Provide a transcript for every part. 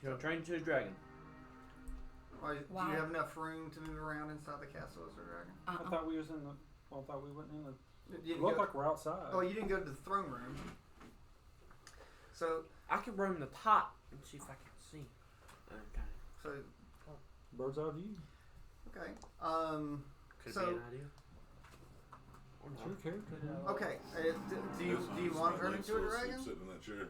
You're gonna train to a dragon. Do you have enough room to move around inside the castle as a dragon? I thought we was in the. Well, I thought we went in the. It looked like we're outside. Oh, you didn't go to the throne room. So I can roam the top and see if I can see. Okay. So bird's eye view. Okay. Could so, be an idea. Or It's your not. character. Okay. Do you want to turn into a dragon? Sitting in that chair.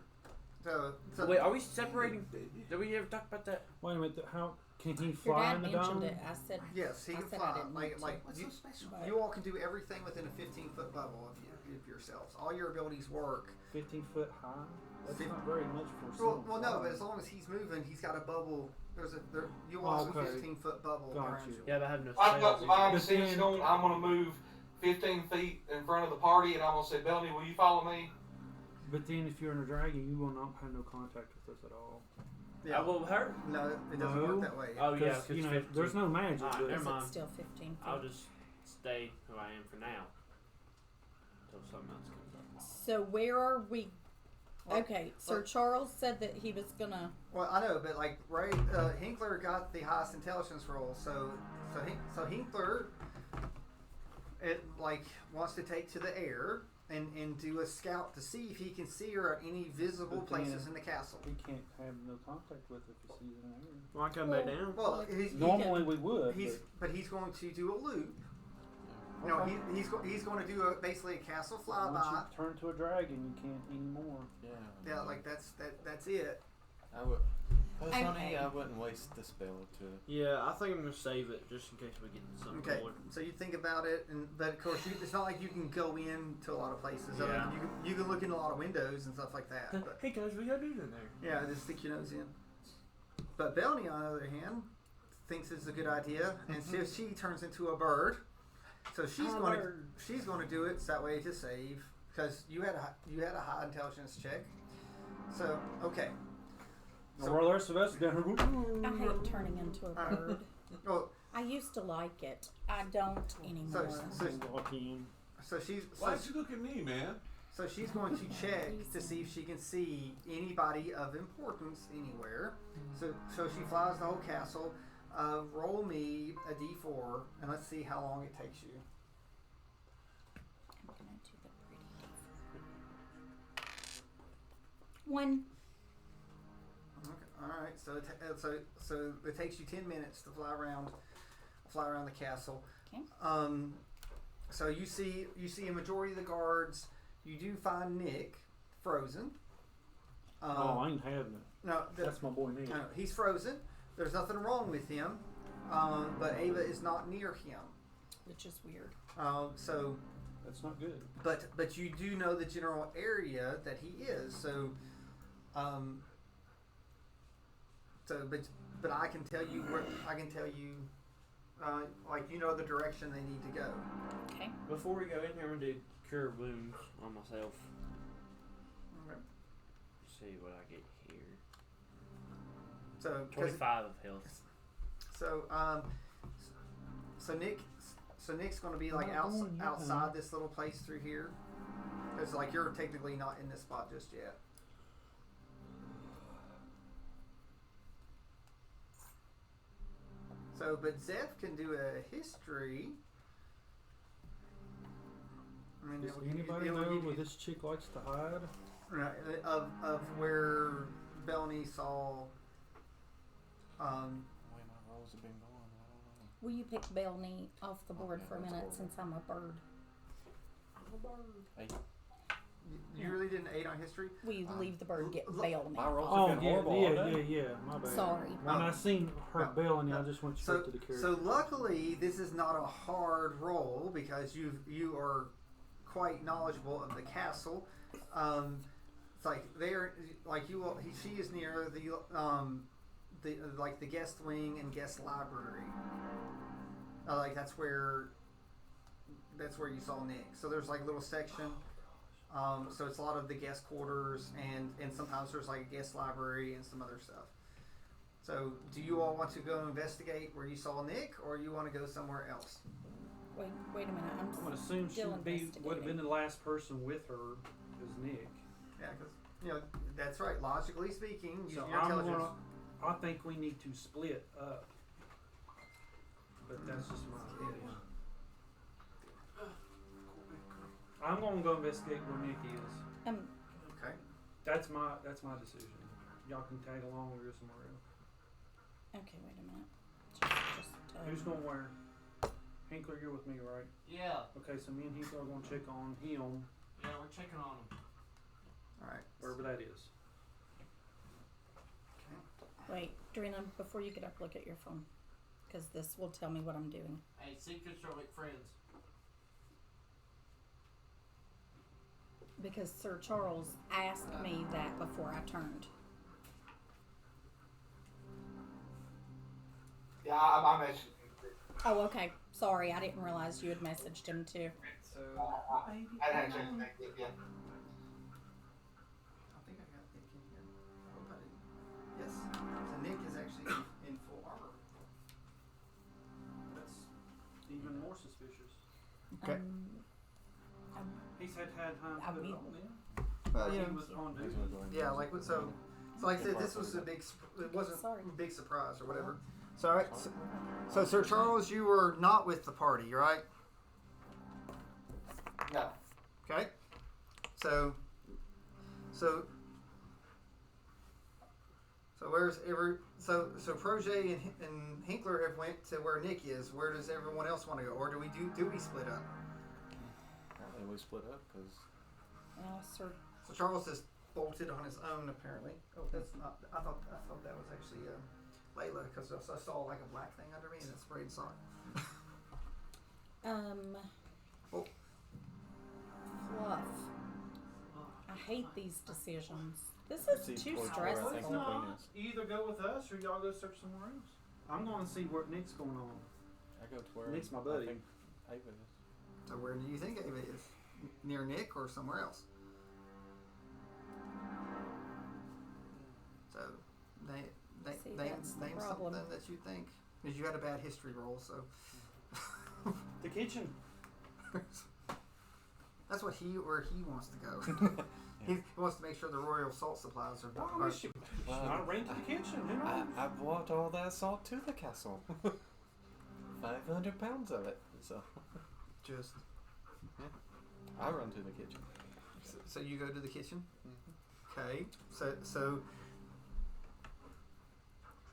So Wait, are we separating? Did we ever talk about that? Wait a minute. How can he Your fly in dad the mentioned dome? it. I said yes, he I can said I fly. didn't need to. Like What's so special? you all can do everything within a 15-foot bubble of yourselves. All your abilities work. 15 foot high. That's Fif- not very much for Well, someone no, but flying. as long as he's moving, he's got a bubble. You all have a Okay. 15-foot bubble Got around you. you. Yeah, but I have no I've got sails. mine But then- sitting on. I'm going to move 15 feet in front of the party, and I'm going to say, Bellany, will you follow me? But then, if you're in a dragon, you will not have no contact with us at all. Yeah. I will hurt. No, it doesn't No. work that way. Oh yeah, 'Cause, you know, there's no magic. Alright, but never Is mind. it still 15 feet? I'll just stay who I am for now until something else comes up. So where are we? Well, Okay, Sir look. Charles said that he was gonna. Well, I know, but like Ray Hinkler got the highest intelligence roll, so Hinkler wants to take to the air and do a scout to see if he can see her at any visible But then- places in the castle. He can't have no contact with it if he's in there. Well, I come back down. Well, Normally we would. but he's going to do a loop. but, You know, okay. he's going to do basically a castle flyby. Once you turn to a dragon, you can't anymore. Yeah. Yeah, like that's it. I would. Personally, Okay. I wouldn't waste the spell to. Yeah, I think I'm gonna save it just in case we get something Okay, cooler. so you think about it, but of course it's not like you can go into a lot of places. Yeah. You can look in a lot of windows and stuff like that. But, Hey guys, we got dude in there. yeah, just stick your nose in. But Bellany, on the other hand, thinks it's a good idea, and so she turns into a bird. So she's going to do it so that way to save, because you had a high intelligence check. So okay. So, well, the rest of us down here. I hate turning into a bird. Well, I used to like it. I don't anymore. Walk in. so she's Why don't you look at me, man? So she's going to check to see if she can see anybody of importance anywhere. So she flies the whole castle. Roll me a d4, and let's see how long it takes you. I'm gonna do the pretty different. 1. Okay. All right. So it takes you 10 minutes to fly around the castle. Okay. So you see a majority of the guards. You do find Nick frozen. Oh, I ain't having it. No, That's my boy Nick. no, he's frozen. There's nothing wrong with him, but Ava is not near him. Which is weird. So, That's not good. but you do know the general area that he is. So, but I can tell you like you know the direction they need to go. Okay. Before we go in here, I'm gonna do cure wounds on myself. Okay. See what I get here. So 25 of health. So Nick's going to be like outside this little place through here. Because like you're technically not in this spot just yet. So, but Zeph can do a history. I mean, Does it'll give you- anybody it'll know give where you- this chick likes to hide? Right, of where Bellany saw. The way my rolls have been going, I don't know. Will you pick Bellany off the board Okay, for a that's minute horrible. since I'm a bird? Hey, You really didn't 8 on history. Will you leave the bird and get Look, Bellany? my rolls Oh, have been yeah, horrible all day. yeah, my bad. Sorry. When I seen her No. belling, I just went straight to the character. So luckily, this is not a hard roll because you are quite knowledgeable of the castle. It's like they're like you. She is near the guest wing and guest library. Like that's where you saw Nick. So there's like a little section. So it's a lot of the guest quarters and sometimes there's like a guest library and some other stuff. So do you all want to go investigate where you saw Nick, or you want to go somewhere else? Wait a minute. I'm gonna assume still would have been the last person with her is Nick. Yeah, because that's right. Logically speaking, So using your intelligence. I think we need to split up. But that's just my opinion. I'm gonna go investigate where Nick is. Okay. That's my decision. Y'all can tag along or go somewhere else. Okay, wait a minute. Just Who's going where? Hinkler, you're with me, right? Yeah. Okay, so me and Hinkler are gonna check on him, Yeah, we're checking on him. All right. wherever that is. wait, Drina, before you get up, look at your phone, because this will tell me what I'm doing. Hey, secrets are like friends. Because Sir Charles asked me that before I turned. Yeah, I messaged him. Oh, okay. Sorry, I didn't realize you had messaged him too. So I hadn't checked that yet. I think I got Nick in here. I hope I didn't. Yes. So Nick is actually in full armor. that's even more suspicious. Okay. He's had time I to put it will. on there. Well, He you know, was on He's duty. gonna go ahead and yeah, use like it. so like I said, this was a big. It wasn't Sorry. a big surprise or whatever. So, all right, so Sir Charles, you were not with the party, right? No. Okay. So where's so Projet and Hinkler have went to where Nick is. Where does everyone else want to go, or do we split up? And we split up because Sir. So Charles just bolted on his own apparently. Oh, that's not. I thought that was actually Layla because I saw like a black thing under me and it sprayed salt. Oh. Fluff. I hate these decisions. This See, is too towards where I stressful. think It's the not. queen is. Either go with us or y'all go search somewhere else. I'm going to see what Nick's going on. I go to where Nick's my I buddy. think Ava is. So where do you think Ava is? Near Nick or somewhere else? So See, name that's the something problem. that you think, because you had a bad history roll. So The kitchen. that's where he wants to go. He wants to make sure the royal salt supplies are done. Well, I ran to the kitchen. Who knows? I brought all that salt to the castle. 500 pounds of it. So Just I run to the kitchen. so you go to the kitchen. Mm-hmm. Okay. So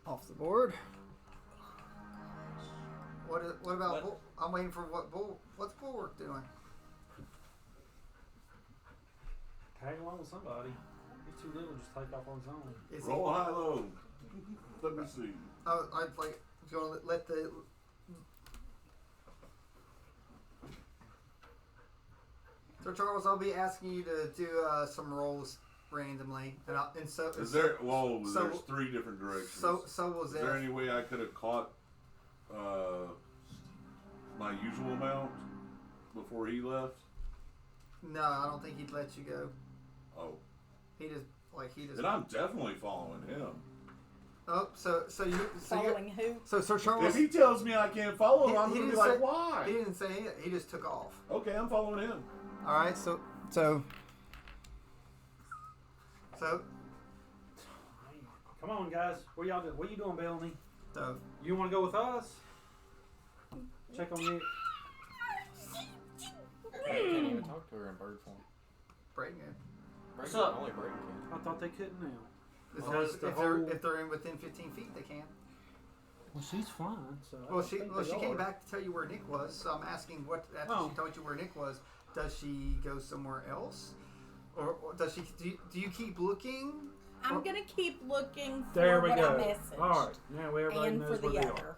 off the board. What about What? Bull? I'm waiting for what's Bulwark doing? Tag along with somebody. He's too little to just take off on his own. Is Roll high low. Let me see. I'd like to let the. So Charles, I'll be asking you to do some rolls randomly, and so Is there? Whoa, so- there's three different directions. so will Is there Zeph. any way I could have caught my usual mount before he left? No, I don't think he'd let you go. Oh, He just. then I'm definitely following him. Oh, so you Following who? so Sir Charles. If he tells me I can't follow him, I'm He gonna be didn't like, say- why? He didn't say it. He just took off. Okay, I'm following him. All right, so Come on, guys. What y'all doing? What you doing, Bellamy? so You want to go with us? Check on Nick. I can't even talk to her in bird form. Braden. What's Braden- up? Only Braden can. I thought they couldn't now. As Well, long as that's the if they're in within 15 feet, they can. Well, she's fine. So I Well, don't she think well they she came are. back to tell you where Nick was. So I'm asking what after Oh. she told you where Nick was, does she go somewhere else, or does she? Do you keep looking? I'm gonna keep looking for There we what go. I messaged. All right. Now everybody And knows for the where they other. are.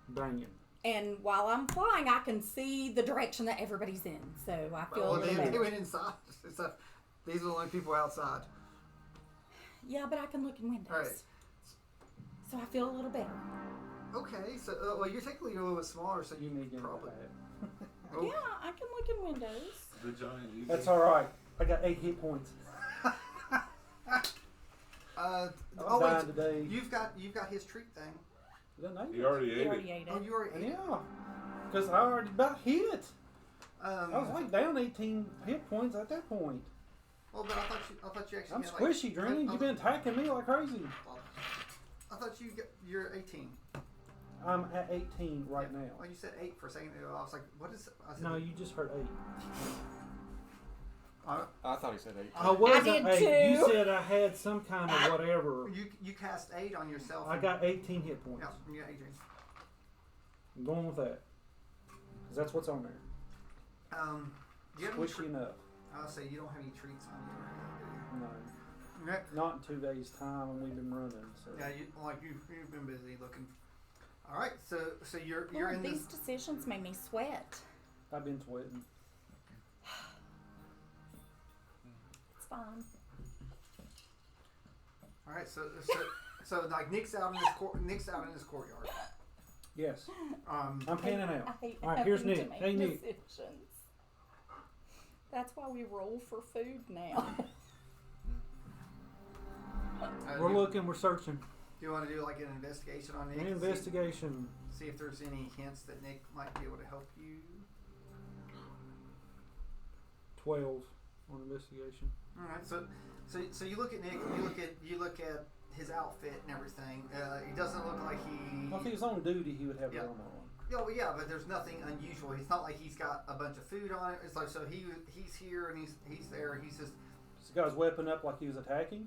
Bang it. And while I'm flying, I can see the direction that everybody's in, so I feel Well, a little they better. went inside. These are the only people outside. Yeah, but I can look in windows. All right. So I feel a little better. Okay, so well, you're technically a little bit smaller, so You need to probably. Oh. Yeah, I can look in windows. The giant eagle. That's all right. I got 8 hit points. Oh I'm wait, dying today. you've got his treat thing. Didn't I? He already You ate already it. ate Oh, it. you already. Yeah. Because I already about hit it. I was like down 18 hit points at that point. Well, but I thought you actually. I'm had, squishy, Dreamy. You've been attacking me like crazy. thought you're 18. I'm at 18 right now. When you said 8 for a second ago, I was like, what is? I said, No, you just heard 8. I thought he said 8. I was I at did 8. You too. said I had some kind of whatever. you cast 8 on yourself. I got 18 hit points. Yeah, you got 18. I'm going with that. Because that's what's on there. Do you have any Squishy enough. I'll say you don't have any treats on you or anything, No. do you? Okay. Not in 2 days' time, and we've been running. So. Yeah, you've been busy looking. All right, so you're Lord, in these this. decisions made me sweat. I've been sweating. It's fine. All right, so like Nick's out in this courtyard. Yes. Um, I'm panning out. I hate All right, here's having to Nick. make Hey, Nick. decisions. That's why we roll for food now. We're looking, we're searching. Do you want to do like an investigation on Nick? An and investigation. See if there's any hints that Nick might be able to help you. 12 on investigation. All right, so you look at Nick. You look at his outfit and everything. He doesn't look like he. Well, if he was on duty, he would have Yeah. armor on. Yeah, well, yeah, but there's nothing unusual. It's not like he's got a bunch of food on it. It's like so he's here and he's there. He's just Is the guy's weapon up like he was attacking?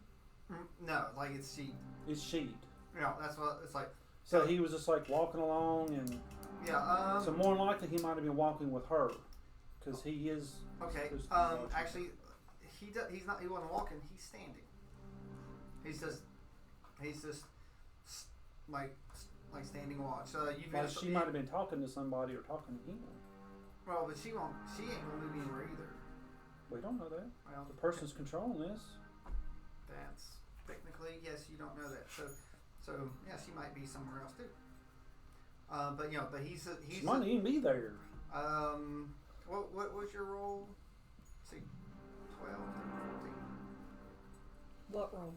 no, like it's sheet. It's sheet. No, that's what it's like. So he was just like walking along, and Yeah. so more than likely he might have been walking with her, because he is. Okay. supposed to be watching. Actually, he's not. He wasn't walking. He's standing. He's just like standing watch. You've Like got she might have been talking to somebody or talking to him. Well, but she won't. She ain't gonna move anywhere either. We don't know that. Well, The person's controlling this. that's technically yes. You don't know that. So yeah, she might be somewhere else too. But he's She might even be there. what was your roll? Let's see, 12, 13, 14. What roll?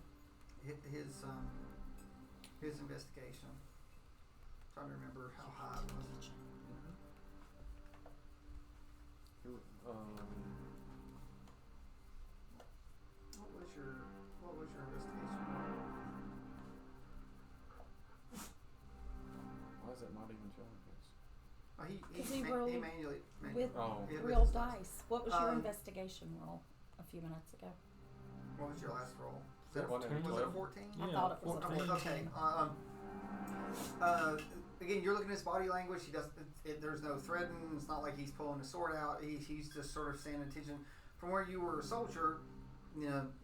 His investigation. Trying to remember how high it was. What was your investigation? Why is it not even showing this? Oh, Because he he rolled manually with Oh. yeah, with real his dice. What was your Um, investigation roll a few minutes ago? What was your last roll? Was it 14. 14? I thought it was a 14. Okay. Again, you're looking at his body language. He doesn't. There's no threatening. It's not like he's pulling a sword out. He's just sort of saying attention. From where you were a soldier,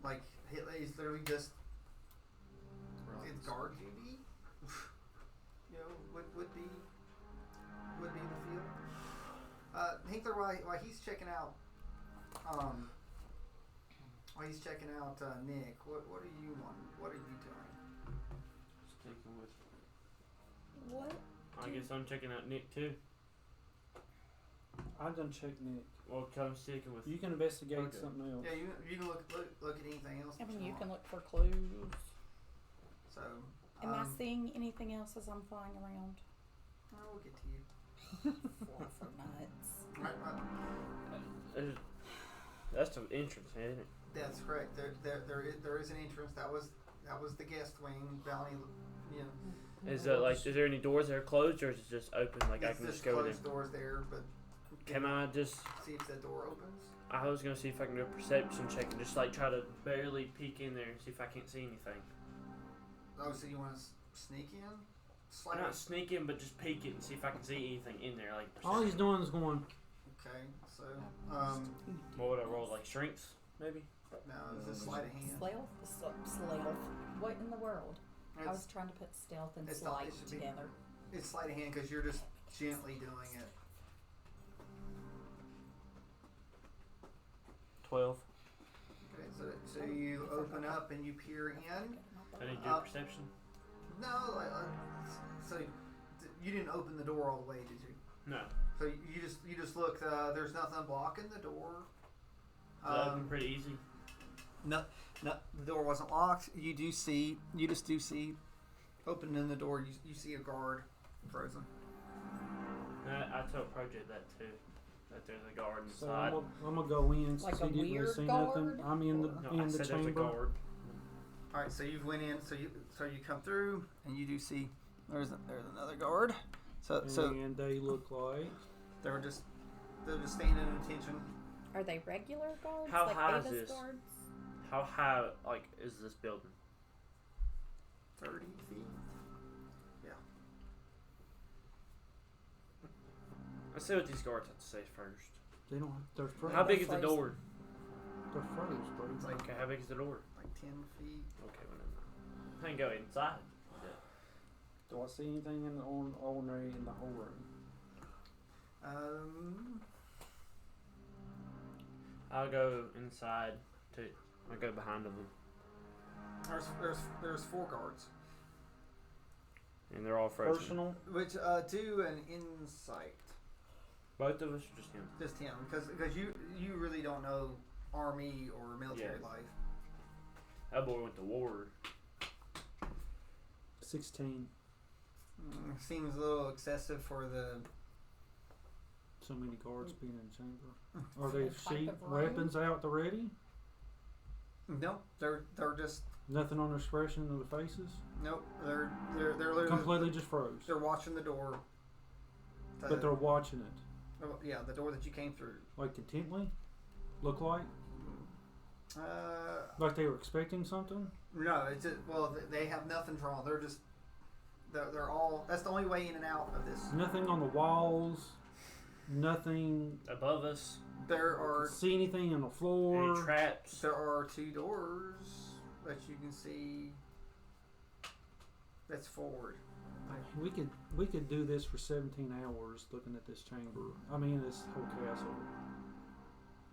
like he's literally just it's guard duty. Would be the feel. Hinkler, while he's checking out, Nick, what do you want? What are you doing? Sticking with. What? I guess I'm checking out Nick too. I done checked Nick. Well, come sticking with. You can investigate Okay. something else. Yeah, you can look at anything else. I that mean, you want. can look for clues. So. Am I seeing anything else as I'm flying around? We'll get to you. Fly for nuts. Right. That's the entrance, isn't it? That's correct. There is an entrance. That was the guest wing. Bounty. Is there any doors that are closed, or is it just open? Like I It's can just just go in. closed doors there, but Can I just? see if the door opens? I was gonna see if I can do a perception check and just like try to barely peek in there and see if I can't see anything. Oh, so you want to sneak in? Slightly. Not sneak in, but just peek it and see if I can see anything in there. Like All he's perception. doing is going. Okay, so What would I roll? Like strengths, maybe. no, it's a sleight of hand. Stealth. What in the world? I was It's, trying to put stealth and it's not- sleight it should be- together. it's sleight of hand because you're just gently doing it. 12. Okay, so you open up and you peer in. I didn't do a perception. No, so you didn't open the door all the way, did you? No. So you just look. There's nothing blocking the door. That opened pretty easy. No, the door wasn't locked. You just do see, opening the door. You see a guard frozen. I told Project that too. That there's a guard So inside. I'm gonna go in Like since a he didn't really weird see guard? nothing. I'm in No, I the said there's a chamber. guard. All right, so you've went in. So you come through, and you do see there's another guard. So And they look like they're just standing at attention. Are they regular guards? How like high is Ava's this? guards? How high, like, is this building? 30 feet. Yeah. Let's see what these guards have to say first. they don't. They're frozen. How big is the frozen. door? They're frozen, bro. It's like Okay, how big is the door? like 10 feet. Okay, well, never mind. I can go inside. Do I see anything in the ordinary in the whole room? I'll go inside too. I'll go behind them. There's 4 guards, And they're all frozen. Personal. which do an insight. Both of us or just him? Just him, because you really don't know army or military Yeah. life. That boy went to war. 16. Seems a little excessive for the. So many guards being in the chamber. Are they What type sheet of room? weapons out the ready? No, they're just Nothing on their expression of the faces. nope. They're literally Completely just froze. They're watching the door. But they're watching it, oh, yeah, the door that you came through. like intently. Look like Uh, like they were expecting something. no, it's just, well, they have nothing drawn. They're just they're all. That's the only way in and out of this. Nothing on the walls. Nothing. Above us, There are See anything on the any floor? traps. there are 2 doors that you can see. That's forward. We could do this for 17 hours looking at this chamber. I mean, this whole castle.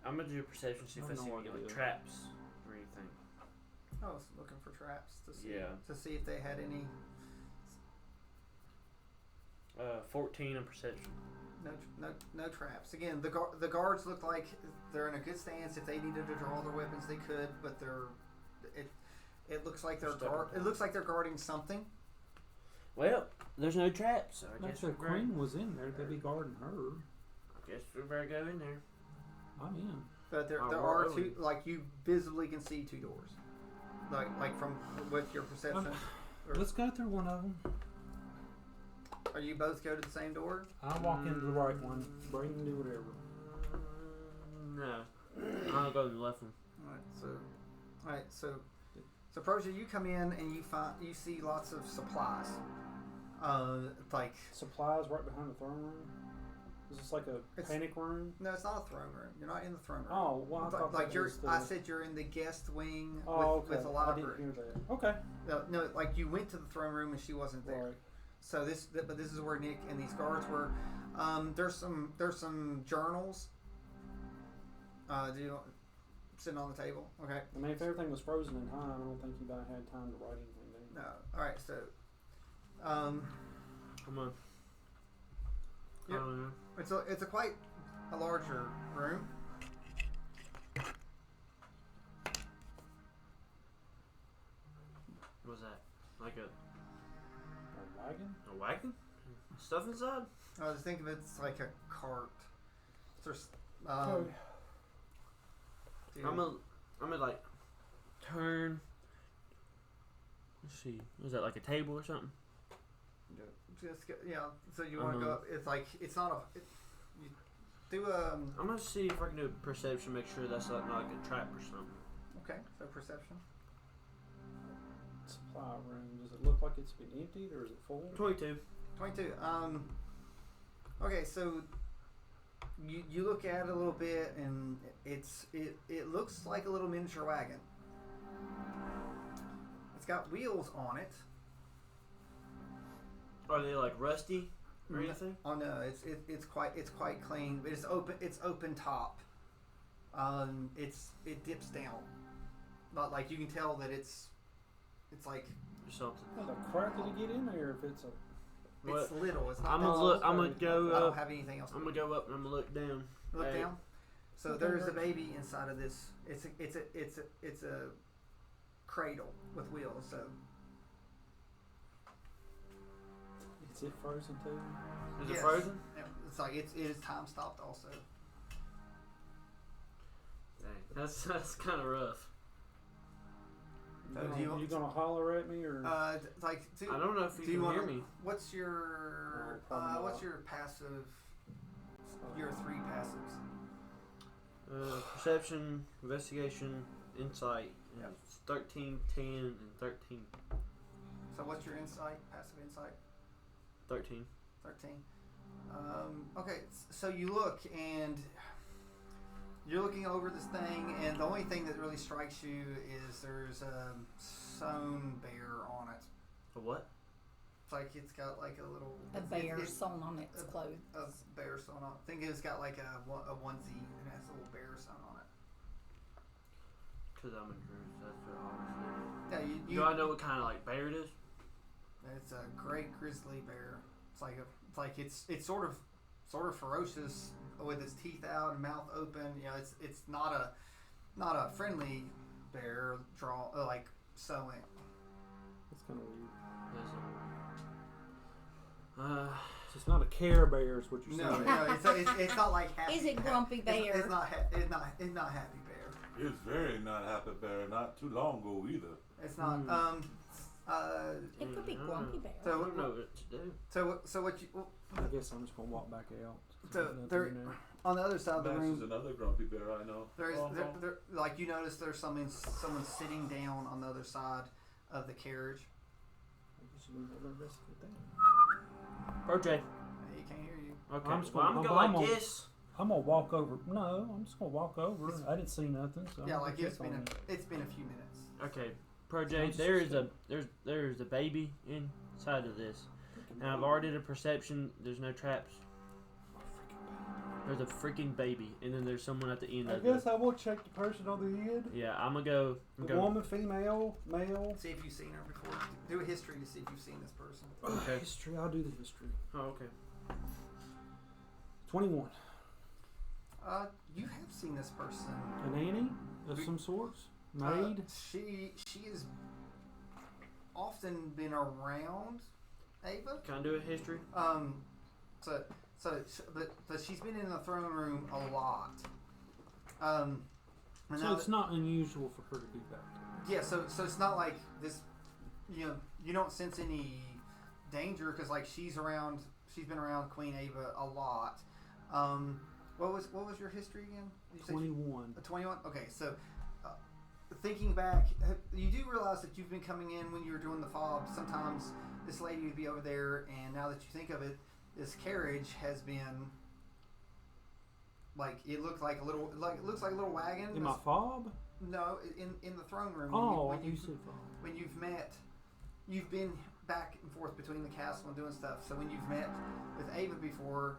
I'm gonna do a perception, see if I I have see no any like idea. traps or anything. I was looking for traps to see Yeah. if they had any. 14 in perception. No traps. Again, the guards look like they're in a good stance. If they needed to draw their weapons, they could. But it looks like it looks like they're guarding something. Well, there's no traps, so I Like guess the we're great. queen was in there, they'd be guarding her. I guess we better go in there. I'm in. But there Oh, are really? 2. Like you visibly can see 2 doors. Like from with your perception. Or Let's go through one of them. are you both go to the same door? I'll walk into the right one. Brayden can do whatever. No. I'll go to the left one. All right. So Persia, you come in and you see lots of supplies. Like Supplies right behind the throne room. Is this like a It's- panic room? no, it's not a throne room. You're not in the throne room. Oh, well, I thought like that you're. was the... I said you're in the guest wing Oh, with okay. the I library. didn't hear that. Okay. No, like you went to the throne room and she wasn't there. Right. So but this is where Nick and these guards were. There's some journals. Do you sitting on the table? Okay. I mean, if everything was frozen in time, I don't think you might have had time to write anything down. No. All right. So, Come on. Yep. I don't know. it's a quite a larger room. What's that? Like A wagon? a wagon? Stuff inside? I was thinking it's like a cart. There's Oh. dude, I'm gonna like turn. Let's see. Was that like a table or something? just yeah. So you want to go up? It's like it's not a. You do I'm gonna see if I can do a perception, make sure that's not like a trap or something. okay. So perception. Supply room. Does it look like it's been emptied or is it full? 22. 22. Okay, so you look at it a little bit, and it looks like a little miniature wagon. It's got wheels on it. Are they like rusty or anything? Oh no, it's quite clean. But it's open top. It dips down. Not like you can tell that it's like Or something. How the crap did it get in there if it's a... it's little. It's not. I'm gonna look. I'm gonna go I don't up. have anything else. I'm gonna go up and I'm gonna look down. Look Hey. down. So Okay, there's a right. baby inside of this. It's a cradle with wheels. So Is it frozen too? Is yes. it frozen? Yeah, it's like it is time stopped also. Dang, that's kind of rough. You gonna holler at me or? I don't know if you can hear me. What's your passive? Your 3 passives. Perception, investigation, insight. Yep. It's 13, 10, and 13. So what's your insight? Passive insight. 13. 13. Okay, so you look and you're looking over this thing, and the only thing that really strikes you is there's a sewn bear on it. A what? It's like it's got like a little bear sewn on its clothes. A bear sewn on. I think it's got like a onesie and has a little bear sewn on it. Because I'm in Cruise, that's what I Yeah, always do. Do I know what kind of like bear it is? It's a great grizzly bear. It's sort of ferocious with its teeth out and mouth open. You know, it's not a friendly bear sewing. That's kind of weird. Yes. It's not a Care Bear, is what you're saying. No, it's not like happy. Is it Grumpy Bear? It's not Happy Bear. It's very not Happy Bear. Not too long ago either. It's not. It could be Grumpy Bear. I don't know what to do. So what you? I guess I'm just gonna walk back out. So there, on the other side of the Max room, is another grumpy bear I know. like you notice there's someone sitting down on the other side of the carriage. I guess you need to investigate that. Project. He can't hear you. Okay. I'm just Well, I'm gonna- going I'm like gonna- this. I'm gonna walk over. No, I'm just gonna walk over. I didn't see nothing. So Yeah, I'm like gonna it's check on it. been a few minutes. Okay. Project. There's a baby inside of this, and I've already did a perception. There's no traps. There's a freaking baby, and then there's someone at the end I of guess it. I will check the person on the end. Yeah, I'm gonna go. Woman, female, male. See if you've seen her before. Do a history to see if you've seen this person. Okay. History. I'll do the history. Oh, okay. 21. You have seen this person. A nanny of some sorts. Maid. She has often been around Ava. Can I do a history? But she's been in the throne room a lot. So it's not unusual for her to do that. Yeah, so it's not like this. You don't sense any danger because like she's been around Queen Ava a lot. What was your history again? You said 21. 21. Okay, so thinking back, you do realize that you've been coming in when you were doing the fob. Sometimes this lady would be over there, and now that you think of it, this carriage has been like it looks like a little wagon. In my fob? No, in the throne room. Oh, when you said fob. when you've been back and forth between the castle and doing stuff. So when you've met with Ava before,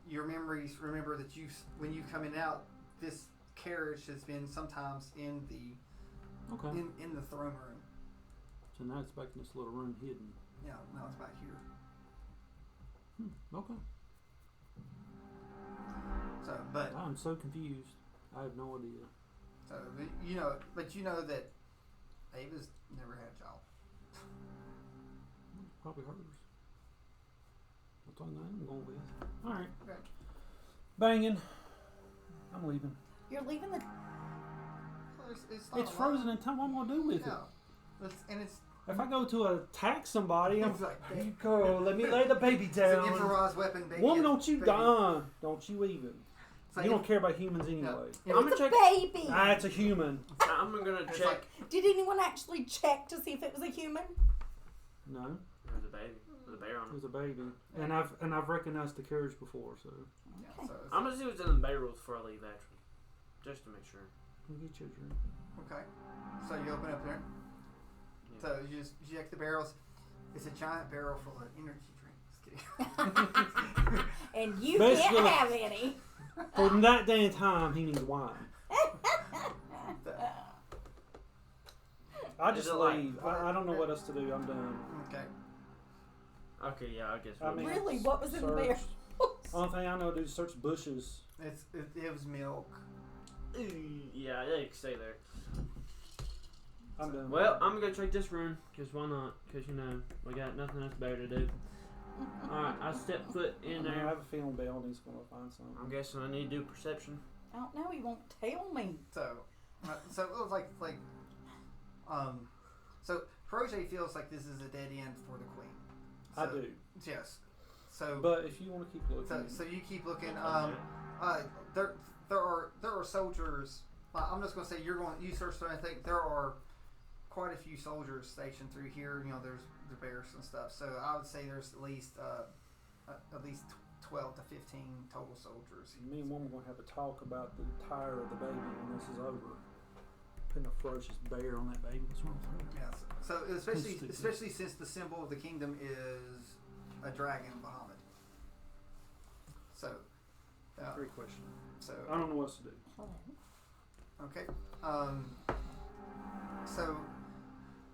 your memories remember that when you've come in and out, this carriage has been sometimes in the in the throne room. So now it's back in this little room hidden. Yeah, now it's back here. Okay. So, but I'm so confused. I have no idea. so but you know that Ava's never had a child. Probably hers. That's all I'm going with. All right. Okay. Banging. I'm leaving. You're leaving the. Well, it's It's frozen in time. What am I gonna do with it? Yeah. It's If I go to attack somebody, I'm It's like, here you go. Let me lay the baby it's an down. improvised weapon, baby. Woman, don't you baby. die. Don't you even. It's like You don't care about humans anyway. Yeah. I'm gonna It's a check. baby. It's a human. I'm gonna It's check. like- Did anyone actually check to see if it was a human? No, There's a baby with a bear on it it. was a baby, and I've recognized the carriage before, so Yeah, so I'm gonna see what's in the barrels before I leave, actually, just to make sure. I'll get you a drink. okay. So you open up there. Yeah. So you just check the barrels. It's a giant barrel full of energy drinks. Just kidding. And you Basically- can't have any. For that day and time, he needs wine. I just Is it like- leave. I don't know what else to do. I'm done. Okay. Okay, yeah, I guess. I we'll mean, Really? What was in the search. barrel? Only thing I know to do is search bushes. It was milk. yeah, they can stay there. I'm done. Well, I'm gonna go check this room, because why not? Because, we got nothing else better to do. Alright, I step foot in I there. have a feeling Belding's going to find something. I'm guessing I need to do perception. I don't know. He won't tell me. So it was like So Projet feels like this is a dead end for the queen. So, I do. Yes. So, But if you want to keep looking, so you keep looking. There are soldiers. I'm just going to say you search through. I think there are quite a few soldiers stationed through here. You know, there's the barracks and stuff. So I would say there's at least 12 to 15 total soldiers. me and woman are going to have a talk about the tire of the baby when this is over. Putting a ferocious bear on that baby. What's wrong with her? Yes. So especially since the symbol of the kingdom is a dragon, Bahamut. So. Great question. So. I don't know what else to do. Okay.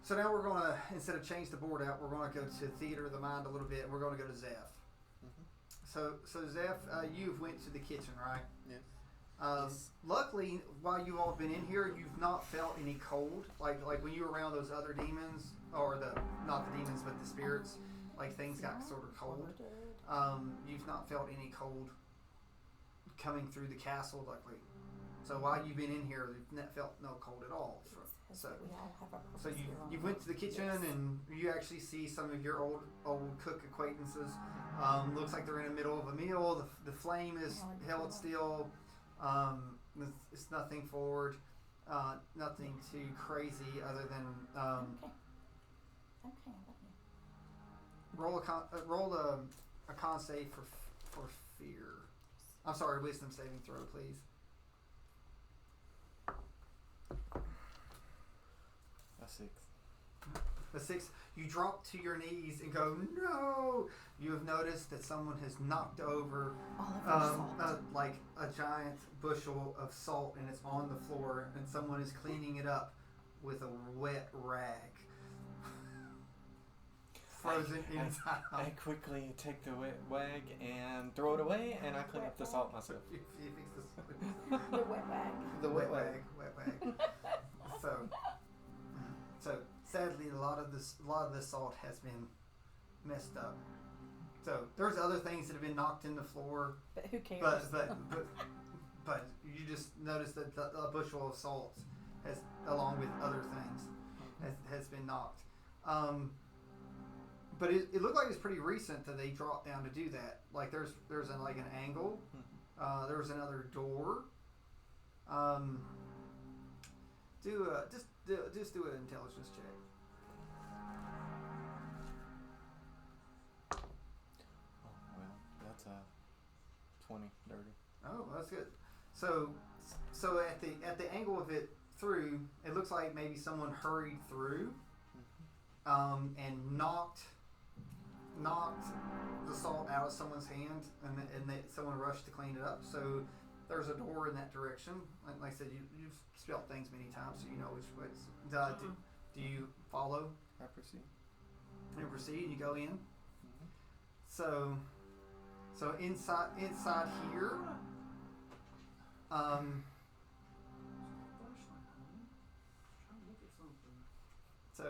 So now we're going to, instead of change the board out, we're going to go to Theater of the Mind a little bit, and we're going to go to Zeph. So Zeph, you've went to the kitchen, right? Yes. Yes. Luckily, while you all have been in here, you've not felt any cold. Like when you were around those other demons, or not the demons, but the spirits, like things got sort of cold. You've not felt any cold coming through the castle, luckily. So while you've been in here, you've not felt no cold at all. So you went to the kitchen, and you actually see some of your old cook acquaintances. Looks like they're in the middle of a meal. The flame is held still. It's nothing forward, nothing too crazy other than roll a con save for fear. I'm sorry, wisdom saving throw, please. A 6. A 6. You drop to your knees and go, no! You have noticed that someone has knocked over like a giant bushel of salt, and it's on the floor, and someone is cleaning it up with a wet rag. Frozen inside. I quickly take the wet wag and throw it away, and I clean up the salt myself. You fix The wet wag. the wet wag. So sadly, a lot of the salt has been messed up. So there's other things that have been knocked in the floor, But who cares? but you just notice that a bushel of salt has, along with other things, has been knocked. But it looked like it's pretty recent that they dropped down to do that. Like there's an angle. There was another door. Just do an intelligence check. Oh, well, that's a 20 dirty. Oh, that's good. So at the angle of it through, it looks like maybe someone hurried through, and knocked the salt out of someone's hand, and someone rushed to clean it up. So there's a door in that direction. Like I said, you've spelt things many times, so you know which way. Do you follow? I proceed. You proceed. You go in. So inside here, so